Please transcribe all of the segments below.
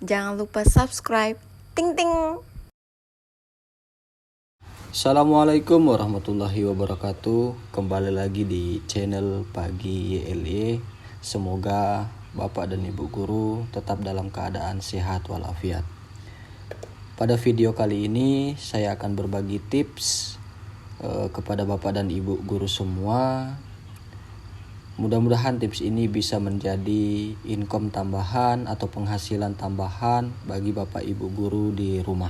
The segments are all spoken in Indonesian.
Jangan lupa subscribe. Ting ting. Assalamualaikum warahmatullahi wabarakatuh. Kembali lagi di channel Pagi YLY. Semoga Bapak dan Ibu guru tetap dalam keadaan sehat walafiat. Pada video kali ini saya akan berbagi tips kepada Bapak dan Ibu guru semua. Mudah-mudahan tips ini bisa menjadi income tambahan atau penghasilan tambahan bagi Bapak Ibu guru di rumah.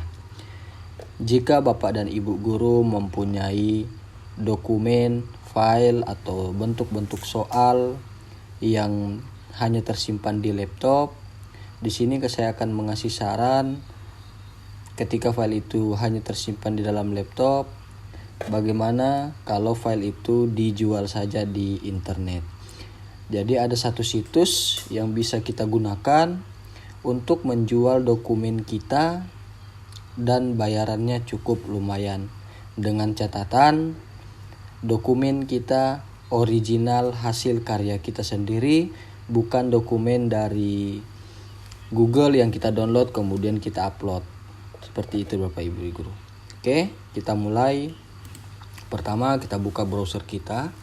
Jika Bapak dan Ibu guru mempunyai dokumen, file atau bentuk-bentuk soal yang hanya tersimpan di laptop, di sini saya akan mengasih saran ketika file itu hanya tersimpan di dalam laptop, bagaimana kalau file itu dijual saja di internet. Jadi ada satu situs yang bisa kita gunakan untuk menjual dokumen kita dan bayarannya cukup lumayan. Dengan catatan dokumen kita original hasil karya kita sendiri, bukan dokumen dari Google yang kita download kemudian kita upload. Seperti itu Bapak Ibu guru. Oke, kita mulai. Pertama kita buka browser kita.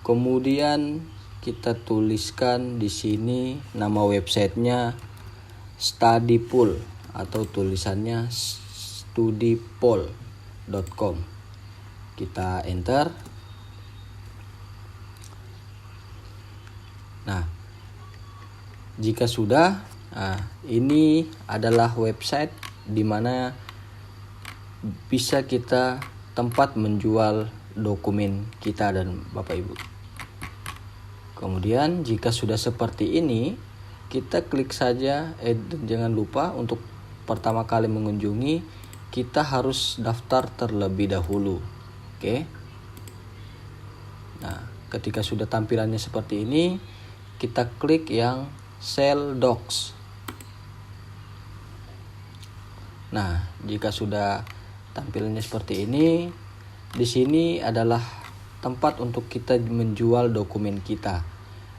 Kemudian kita tuliskan di sini nama websitenya Studypool atau tulisannya studypool.com. Kita enter. Nah, jika sudah, ini adalah website di mana bisa kita tempat menjual dokumen kita dan Bapak Ibu. Kemudian jika sudah seperti ini, kita klik saja. Jangan lupa untuk pertama kali mengunjungi, kita harus daftar terlebih dahulu. Oke. Nah, ketika sudah tampilannya seperti ini, kita klik yang Sell Docs. Nah, jika sudah tampilannya seperti ini, di sini adalah tempat untuk kita menjual dokumen kita,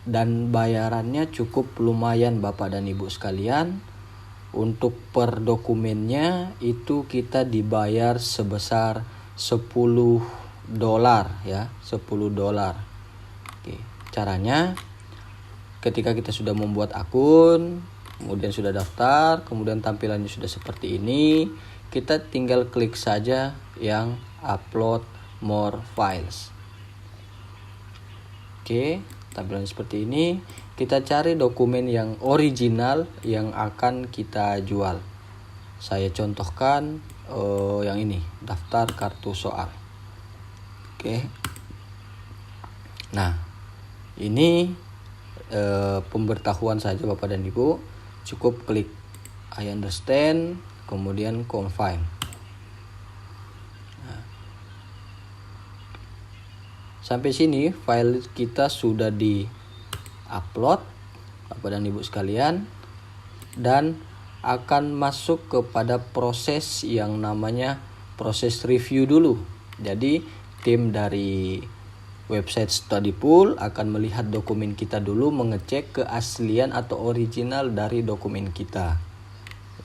dan bayarannya cukup lumayan Bapak dan Ibu sekalian. Untuk per dokumennya itu kita dibayar sebesar $10 ya, $10. Oke, caranya ketika kita sudah membuat akun, kemudian sudah daftar, kemudian tampilannya sudah seperti ini, kita tinggal klik saja yang upload more files. Oke, tampilan seperti ini. Kita cari dokumen yang original yang akan kita jual. Saya contohkan yang ini, daftar kartu soal. Oke. Nah, ini pemberitahuan saja Bapak dan Ibu. Cukup klik I understand, kemudian confirm. Sampai sini file kita sudah di-upload Bapak dan Ibu sekalian, dan akan masuk kepada proses yang namanya proses review dulu. Jadi tim dari website Studypool akan melihat dokumen kita dulu, mengecek keaslian atau original dari dokumen kita.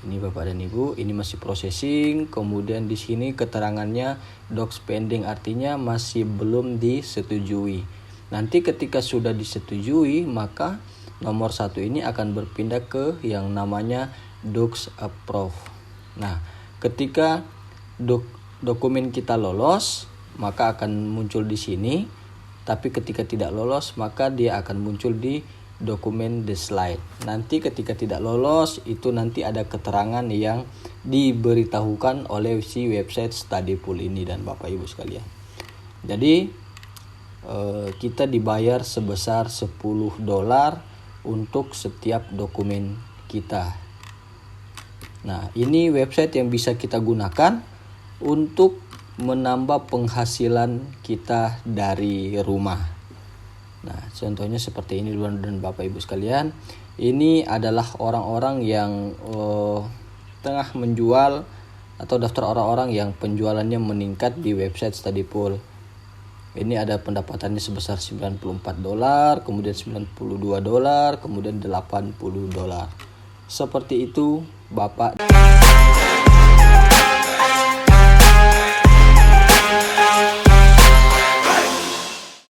Ini Bapak dan Ibu, ini masih processing. Kemudian di sini keterangannya docs pending, artinya masih belum disetujui. Nanti ketika sudah disetujui, maka nomor 1 ini akan berpindah ke yang namanya docs approve. Nah, ketika dokumen kita lolos, maka akan muncul di sini. Tapi ketika tidak lolos, maka dia akan muncul di dokumen the slide. Nanti ketika tidak lolos, itu nanti ada keterangan yang diberitahukan oleh si website Studypool ini dan Bapak Ibu sekalian. Jadi kita dibayar sebesar $10 untuk setiap dokumen kita. Nah, ini website yang bisa kita gunakan untuk menambah penghasilan kita dari rumah. Nah, contohnya seperti ini dan Bapak Ibu sekalian. Ini adalah orang-orang yang tengah menjual atau daftar orang-orang yang penjualannya meningkat di website Studypool. Ini ada pendapatannya sebesar $94, kemudian $92, kemudian $80. Seperti itu Bapak.